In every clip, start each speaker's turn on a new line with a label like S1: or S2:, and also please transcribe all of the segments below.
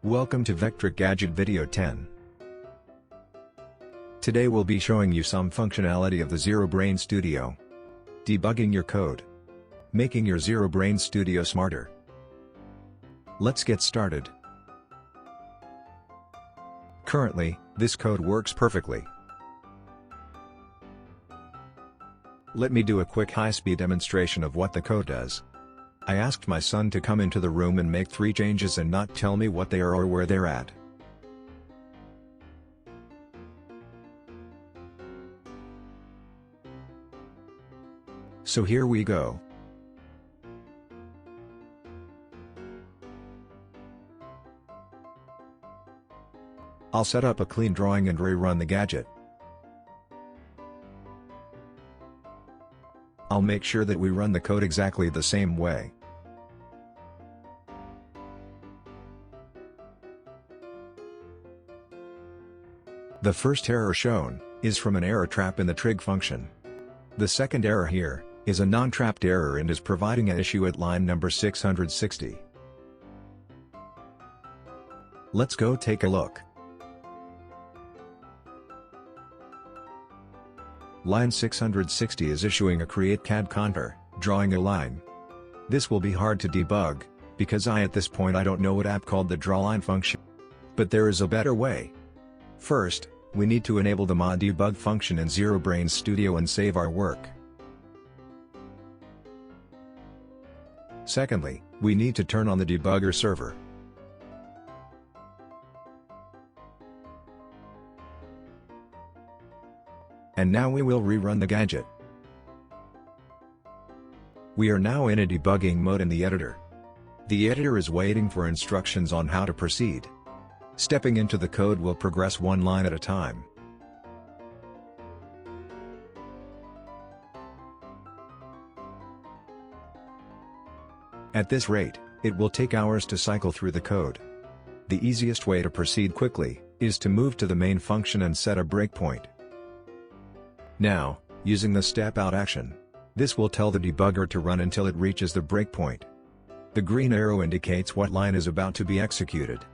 S1: Welcome to Vetrix Gadget Video 10. Today we'll be showing you some functionality of the Zero Brain Studio. Debugging your code. Making your Zero Brain Studio smarter. Let's get started. Currently, this code works perfectly. Let me do a quick high-speed demonstration of what the code does. I asked my son to come into the room and make 3 changes and not tell me what they are or where they're at. So here we go. I'll set up a clean drawing and rerun the gadget. I'll make sure that we run the code exactly the same way. The first error shown is from an error trap in the trig function. The second error here is a non-trapped error and is providing an issue at line number 660. Let's go take a look. Line 660 is issuing a create CAD contour, drawing a line. This will be hard to debug, because at this point I don't know what app called the drawLine function. But there is a better way. First, we need to enable the mod debug function in Zero Brain Studio and save our work. Secondly, we need to turn on the debugger server. And now we will rerun the gadget. We are now in a debugging mode in the editor. The editor is waiting for instructions on how to proceed. Stepping into the code will progress one line at a time. At this rate, it will take hours to cycle through the code. The easiest way to proceed quickly is to move to the main function and set a breakpoint. Now, using the step out action, this will tell the debugger to run until it reaches the breakpoint. The green arrow indicates what line is about to be executed.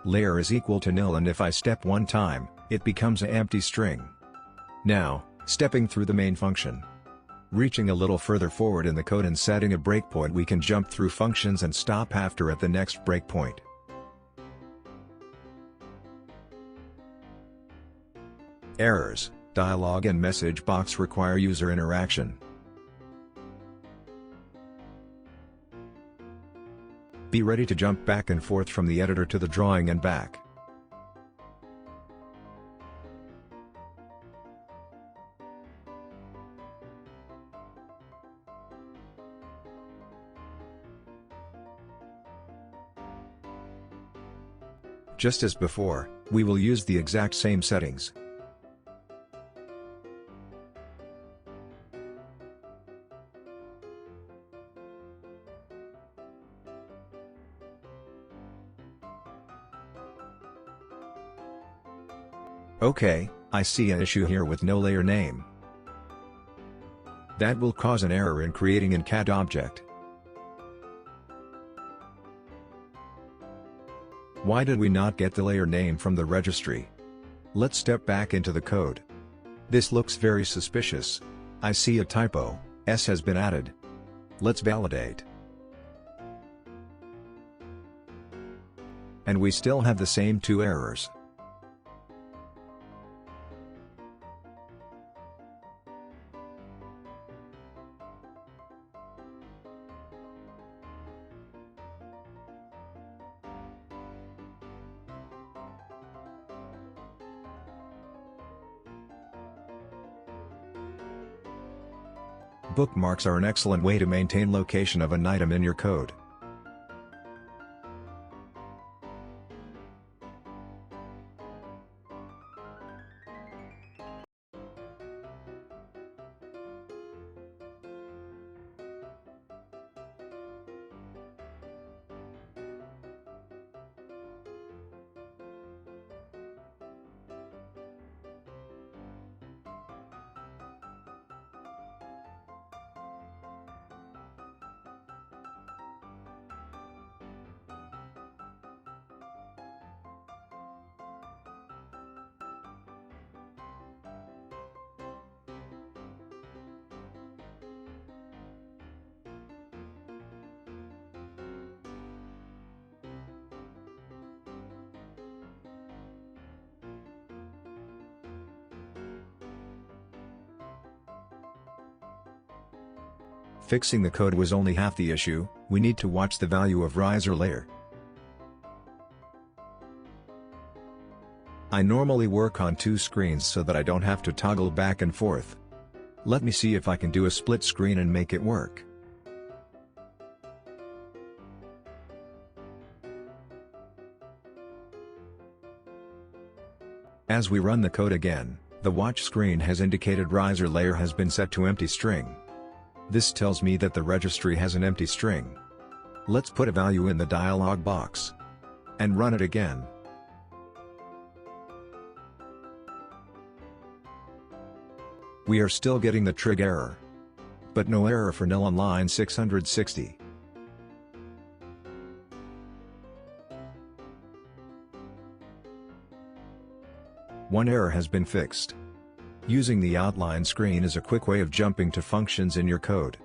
S1: Layer is equal to nil, and if I step one time, it becomes an empty string. Now, stepping through the main function. Reaching a little further forward in the code and setting a breakpoint, we can jump through functions and stop after at the next breakpoint. Errors, dialog and message box require user interaction. Be ready to jump back and forth from the editor to the drawing and back. Just as before, we will use the exact same settings. Okay, I see an issue here with no layer name. That will cause an error in creating an CAD object. Why did we not get the layer name from the registry? Let's step back into the code. This looks very suspicious. I see a typo, S has been added. Let's validate. And we still have the same 2 errors. Bookmarks are an excellent way to maintain location of an item in your code. Fixing the code was only half the issue, we need to watch the value of riser layer. I normally work on two screens so that I don't have to toggle back and forth. Let me see if I can do a split screen and make it work. As we run the code again, the watch screen has indicated riser layer has been set to empty string. This tells me that the registry has an empty string. Let's put a value in the dialog box and run it again. We are still getting the trig error, but no error for nil on line 660. One error has been fixed. Using the outline screen is a quick way of jumping to functions in your code.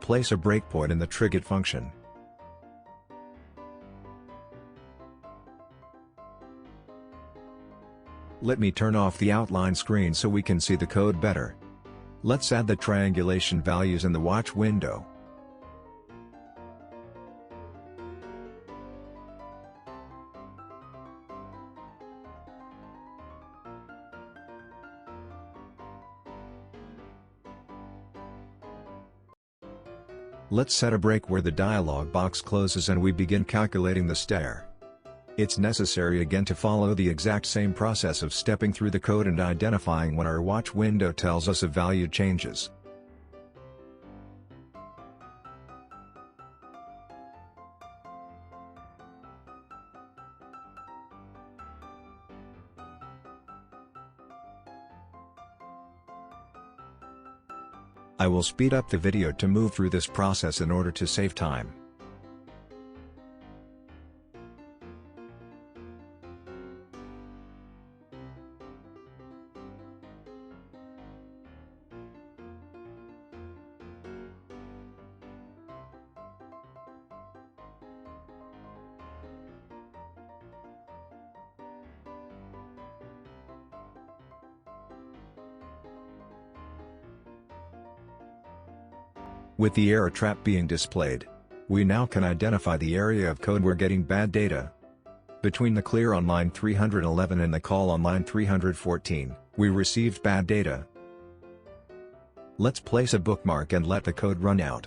S1: Place a breakpoint in the trigit function. Let me turn off the outline screen so we can see the code better. Let's add the triangulation values in the watch window. Let's set a break where the dialog box closes and we begin calculating the stair. It's necessary again to follow the exact same process of stepping through the code and identifying when our watch window tells us a value changes. I will speed up the video to move through this process in order to save time. With the error trap being displayed, we now can identify the area of code we're getting bad data. Between the clear on line 311 and the call on line 314, we received bad data. Let's place a bookmark and let the code run out.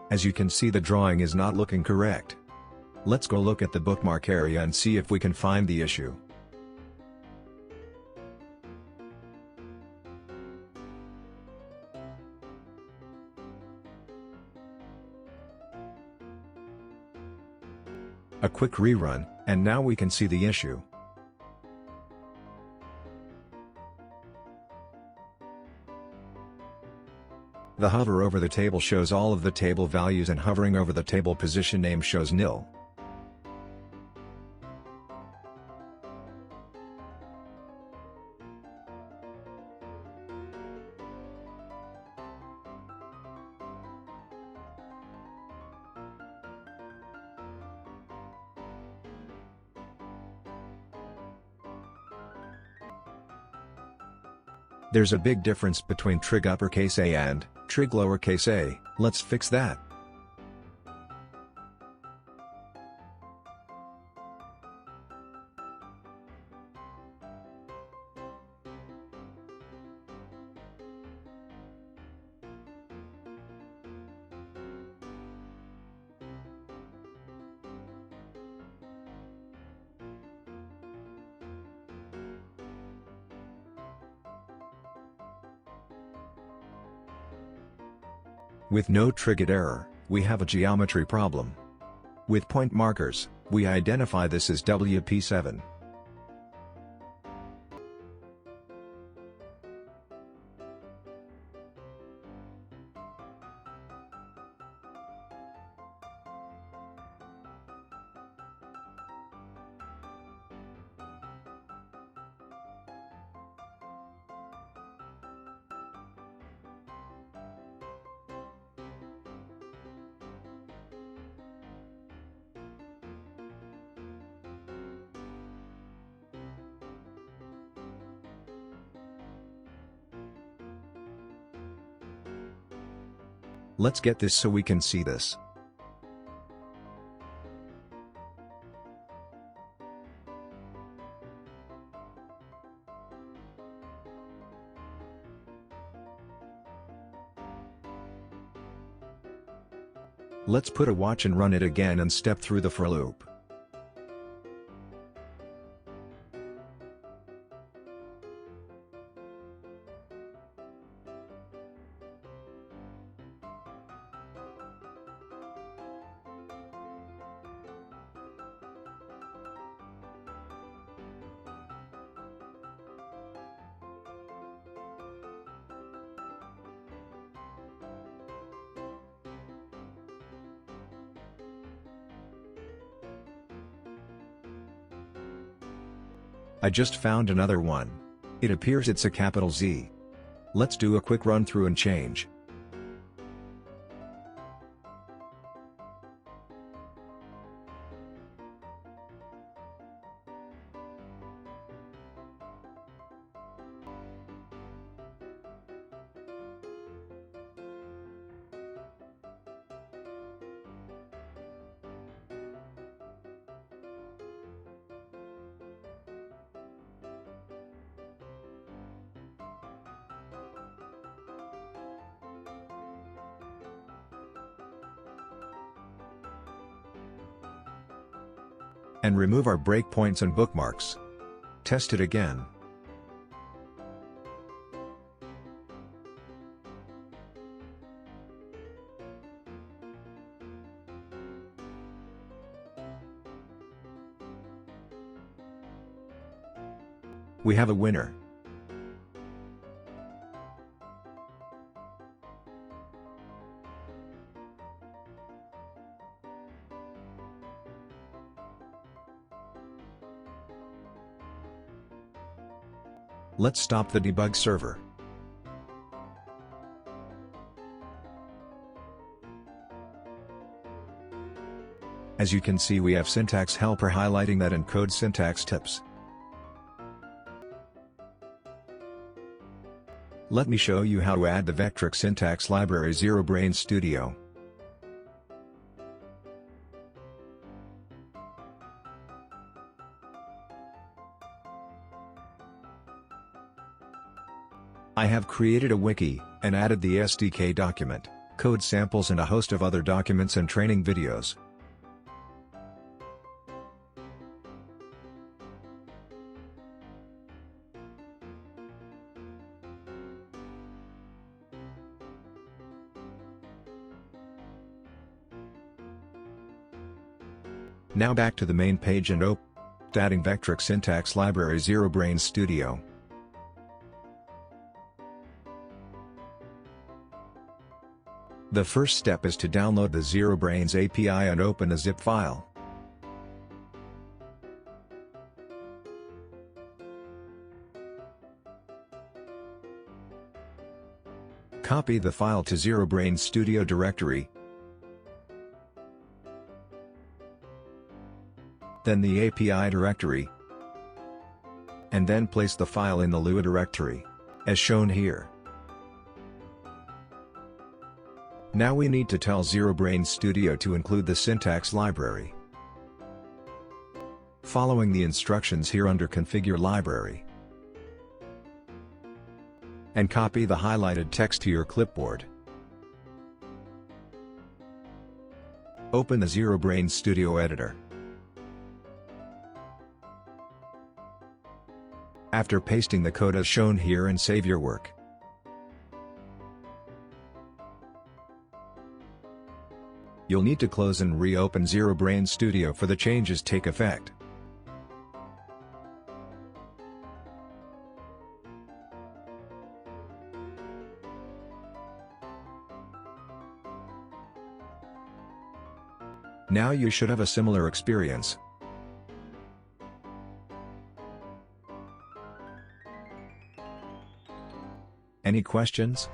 S1: As you can see, the drawing is not looking correct. Let's go look at the bookmark area and see if we can find the issue. A quick rerun, and now we can see the issue. The hover over the table shows all of the table values and hovering over the table position name shows nil. There's a big difference between trig uppercase A and trig lowercase a. Let's fix that. With no triggered error, we have a geometry problem. With point markers, we identify this as WP7. Let's get this so we can see this. Let's put a watch and run it again and step through the for loop. I just found another one. It appears it's a capital Z. Let's do a quick run through and change. And remove our breakpoints and bookmarks. Test it again. We have a winner. Let's stop the debug server. As you can see, we have syntax helper highlighting that and code syntax tips. Let me show you how to add the Vetrix syntax library ZeroBrain Studio. I have created a wiki, and added the SDK document, code samples and a host of other documents and training videos. Now back to the main page and adding Vetrix syntax library ZeroBrain Studio. The first step is to download the ZeroBrains API and open a zip file. Copy the file to ZeroBrains Studio directory, then the API directory, and then place the file in the Lua directory, as shown here. Now we need to tell ZeroBrains Studio to include the syntax library. Following the instructions here under Configure Library. And copy the highlighted text to your clipboard. Open the ZeroBrains Studio editor. After pasting the code as shown here, and save your work. You'll need to close and reopen ZeroBrains Studio for the changes take effect. Now you should have a similar experience. Any questions?